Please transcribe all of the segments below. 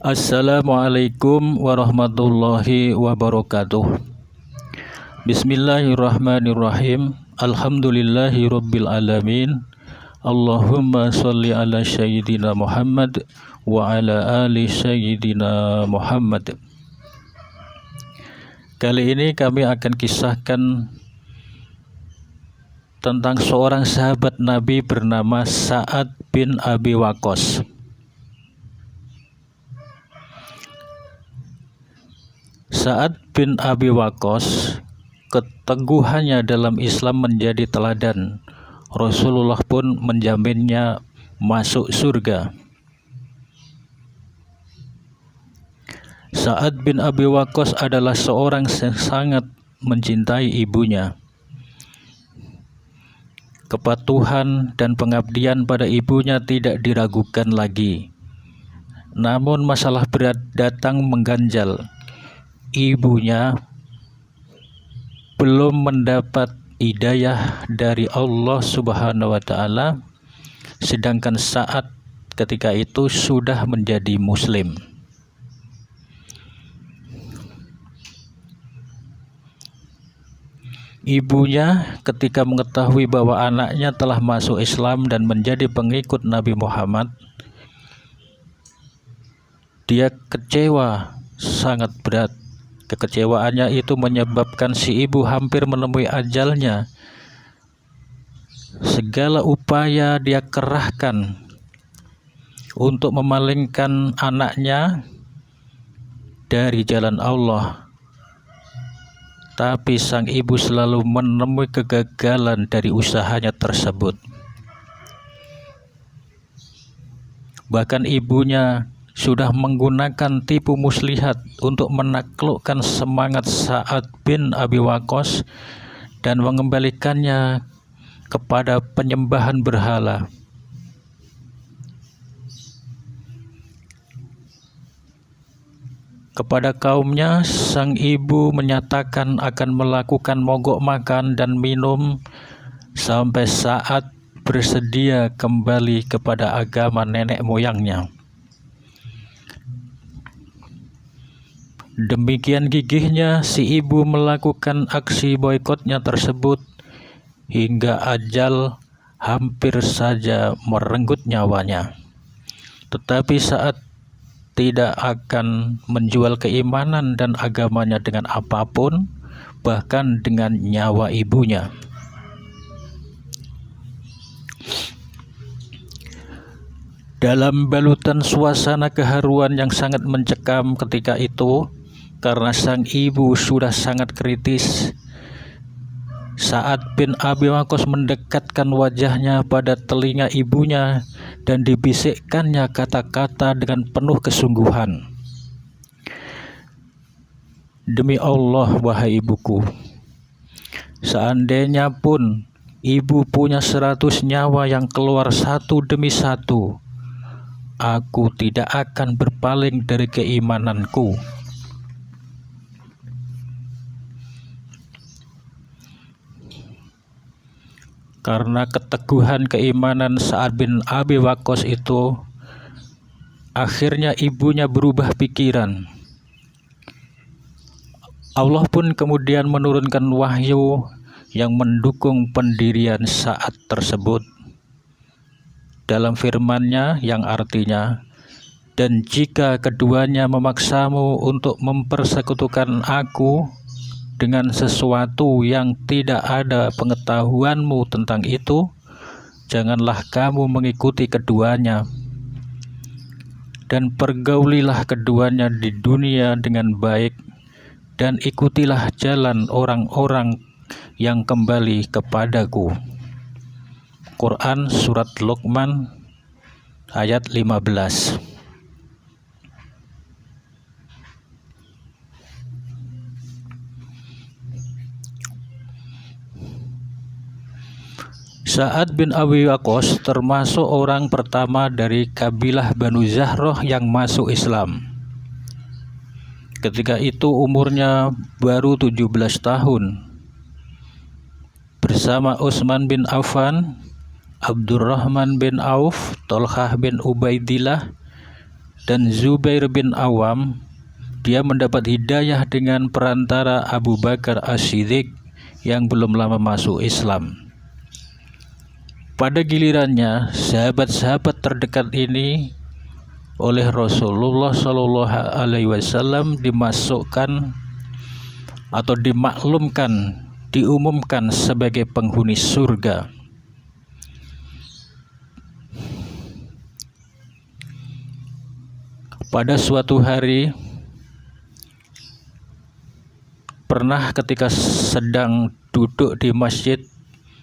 Assalamualaikum warahmatullahi wabarakatuh. Bismillahirrahmanirrahim. Alhamdulillahi rabbil alamin. Allahumma sholli ala sayyidina Muhammad wa ala ali sayyidina Muhammad. Kali ini kami akan kisahkan tentang seorang sahabat Nabi bernama Sa'ad bin Abi Waqqas. Sa'ad bin Abi Waqqas, keteguhannya dalam Islam menjadi teladan. Rasulullah pun menjaminnya masuk surga. Sa'ad bin Abi Waqqas adalah seorang yang sangat mencintai ibunya. Kepatuhan dan pengabdian pada ibunya tidak diragukan lagi. Namun masalah berat datang mengganjal. Ibunya belum mendapat hidayah dari Allah Subhanahu wa Ta'ala, sedangkan Sa'ad ketika itu sudah menjadi Muslim. Ibunya ketika mengetahui bahwa anaknya telah masuk Islam dan menjadi pengikut Nabi Muhammad, dia kecewa sangat berat. Kekecewaannya itu menyebabkan si ibu hampir menemui ajalnya. Segala upaya dia kerahkan untuk memalingkan anaknya dari jalan Allah. Tapi sang ibu selalu menemui kegagalan dari usahanya tersebut. Bahkan ibunya sudah menggunakan tipu muslihat untuk menaklukkan semangat Sa'ad bin Abi Waqqas dan mengembalikannya kepada penyembahan berhala. Kepada kaumnya, sang ibu menyatakan akan melakukan mogok makan dan minum sampai Sa'ad bersedia kembali kepada agama nenek moyangnya. Demikian gigihnya si ibu melakukan aksi boikotnya tersebut hingga ajal hampir saja merenggut nyawanya. Tetapi Sa'ad tidak akan menjual keimanan dan agamanya dengan apapun, bahkan dengan nyawa ibunya. Dalam balutan suasana keharuan yang sangat mencekam ketika itu, karena sang ibu sudah sangat kritis, Sa'ad bin Abi Waqqas mendekatkan wajahnya pada telinga ibunya dan dibisikkannya kata-kata dengan penuh kesungguhan. Demi Allah, wahai ibuku, seandainya pun ibu punya 100 nyawa yang keluar satu demi satu, aku tidak akan berpaling dari keimananku. Karena keteguhan keimanan Sa'ad bin Abi Waqqas itu, akhirnya ibunya berubah pikiran. Allah pun kemudian menurunkan wahyu yang mendukung pendirian Sa'ad tersebut. Dalam firman-Nya yang artinya, "Dan jika keduanya memaksamu untuk mempersekutukan aku dengan sesuatu yang tidak ada pengetahuanmu tentang itu, janganlah kamu mengikuti keduanya, dan pergaulilah keduanya di dunia dengan baik, dan ikutilah jalan orang-orang yang kembali kepadaku." Quran Surat Luqman ayat 15. Sa'ad bin Abi Waqqas termasuk orang pertama dari kabilah Banu Zahroh yang masuk Islam. Ketika itu umurnya baru 17 tahun. Bersama Utsman bin Affan, Abdurrahman bin Auf, Tolhah bin Ubaidillah, Dan Zubair bin Awam, dia mendapat hidayah dengan perantara Abu Bakar As-Siddiq yang belum lama masuk Islam. Pada gilirannya, sahabat-sahabat terdekat ini oleh Rasulullah SAW dimasukkan atau diumumkan sebagai penghuni surga. Pada suatu hari, pernah ketika sedang duduk di masjid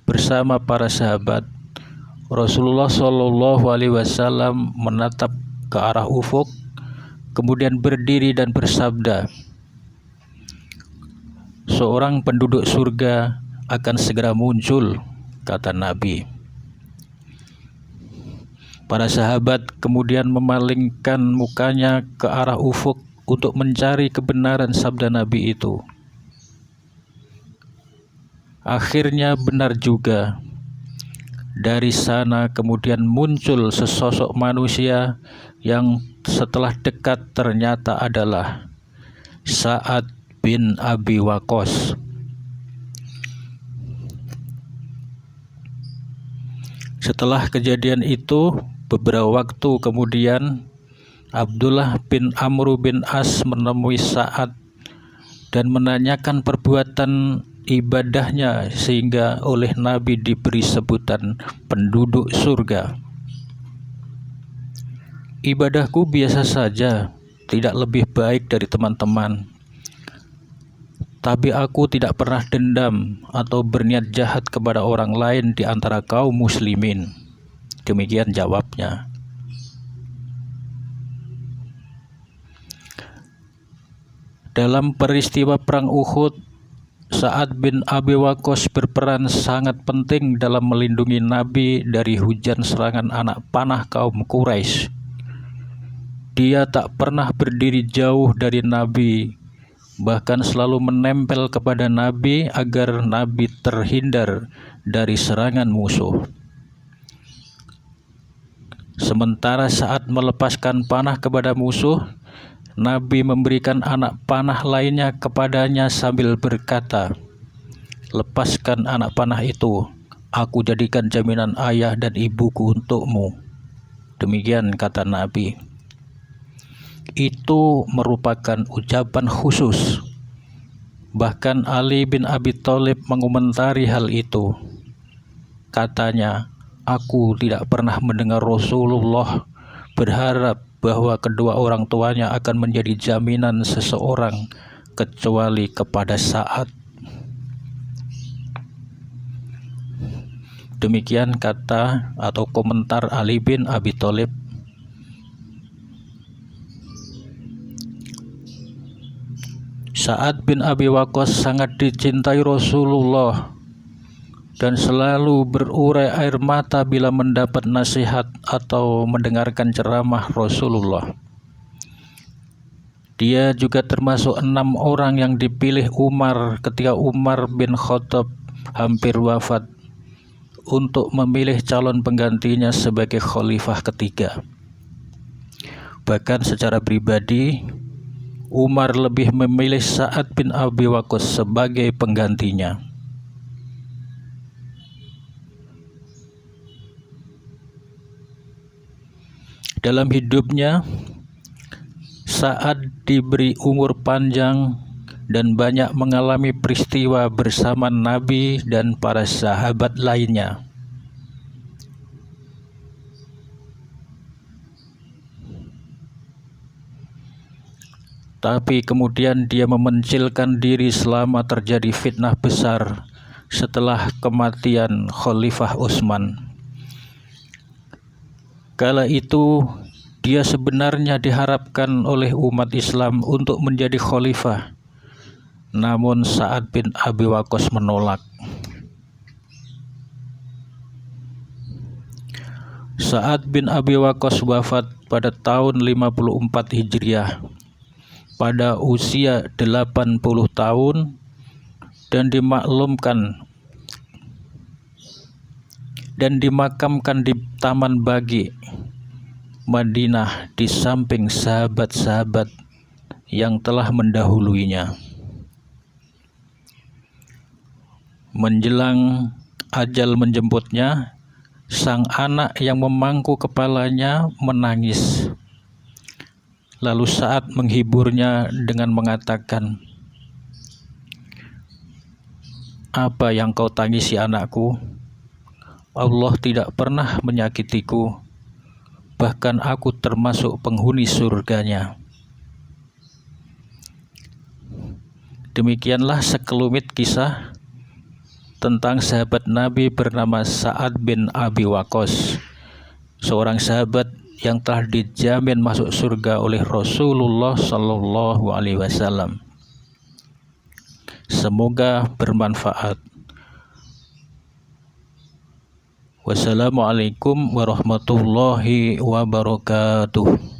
bersama para sahabat, Rasulullah SAW menatap ke arah ufuk, kemudian berdiri dan bersabda, "Seorang penduduk surga akan segera muncul," kata Nabi. Para sahabat kemudian memalingkan mukanya ke arah ufuk untuk mencari kebenaran sabda Nabi itu. Akhirnya benar juga. Dari sana kemudian muncul sesosok manusia yang setelah dekat ternyata adalah Sa'ad bin Abi Waqqas. Setelah kejadian itu, beberapa waktu kemudian Abdullah bin Amr bin As menemui Sa'ad dan menanyakan perbuatan ibadahnya sehingga oleh Nabi diberi sebutan penduduk surga. "Ibadahku biasa saja, tidak lebih baik dari teman-teman. Tapi aku tidak pernah dendam atau berniat jahat kepada orang lain di antara kaum muslimin." Demikian jawabnya. Dalam peristiwa perang Uhud, Sa'ad bin Abi Waqqas berperan sangat penting dalam melindungi Nabi dari hujan serangan anak panah kaum Quraisy. Dia tak pernah berdiri jauh dari Nabi, bahkan selalu menempel kepada Nabi agar Nabi terhindar dari serangan musuh. Sementara saat melepaskan panah kepada musuh, Nabi memberikan anak panah lainnya kepadanya sambil berkata, "Lepaskan anak panah itu, aku jadikan jaminan ayah dan ibuku untukmu." Demikian kata Nabi. Itu merupakan ucapan khusus. Bahkan Ali bin Abi Thalib mengomentari hal itu. Katanya, "Aku tidak pernah mendengar Rasulullah berharap bahwa kedua orang tuanya akan menjadi jaminan seseorang kecuali kepada Sa'ad." Demikian kata atau komentar Ali bin Abi Thalib. Sa'ad bin Abi Waqqas sangat dicintai Rasulullah dan selalu berurai air mata bila mendapat nasihat atau mendengarkan ceramah Rasulullah. Dia juga termasuk 6 orang yang dipilih Umar ketika Umar bin Khattab hampir wafat untuk memilih calon penggantinya sebagai khalifah ketiga. Bahkan secara pribadi, Umar lebih memilih Sa'ad bin Abi Waqqas sebagai penggantinya. Dalam hidupnya, Sa'ad diberi umur panjang dan banyak mengalami peristiwa bersama Nabi dan para sahabat lainnya. Tapi kemudian dia memencilkan diri selama terjadi fitnah besar setelah kematian Khalifah Utsman. Kala itu dia sebenarnya diharapkan oleh umat Islam untuk menjadi khalifah, namun Sa'ad bin Abi Waqqas menolak. Sa'ad bin Abi Waqqas wafat pada tahun 54 Hijriah pada usia 80 tahun dan dimakamkan di Taman Baqi, Madinah di samping sahabat-sahabat yang telah mendahuluinya. Menjelang ajal menjemputnya, sang anak yang memangku kepalanya menangis. Lalu saat menghiburnya dengan mengatakan, "Apa yang kau tangisi anakku? Allah tidak pernah menyakitiku, bahkan aku termasuk penghuni surganya." Demikianlah sekelumit kisah tentang sahabat Nabi bernama Sa'ad bin Abi Waqqas, seorang sahabat yang telah dijamin masuk surga oleh Rasulullah Sallallahu Alaihi Wasallam. Semoga bermanfaat. Wassalamualaikum warahmatullahi wabarakatuh.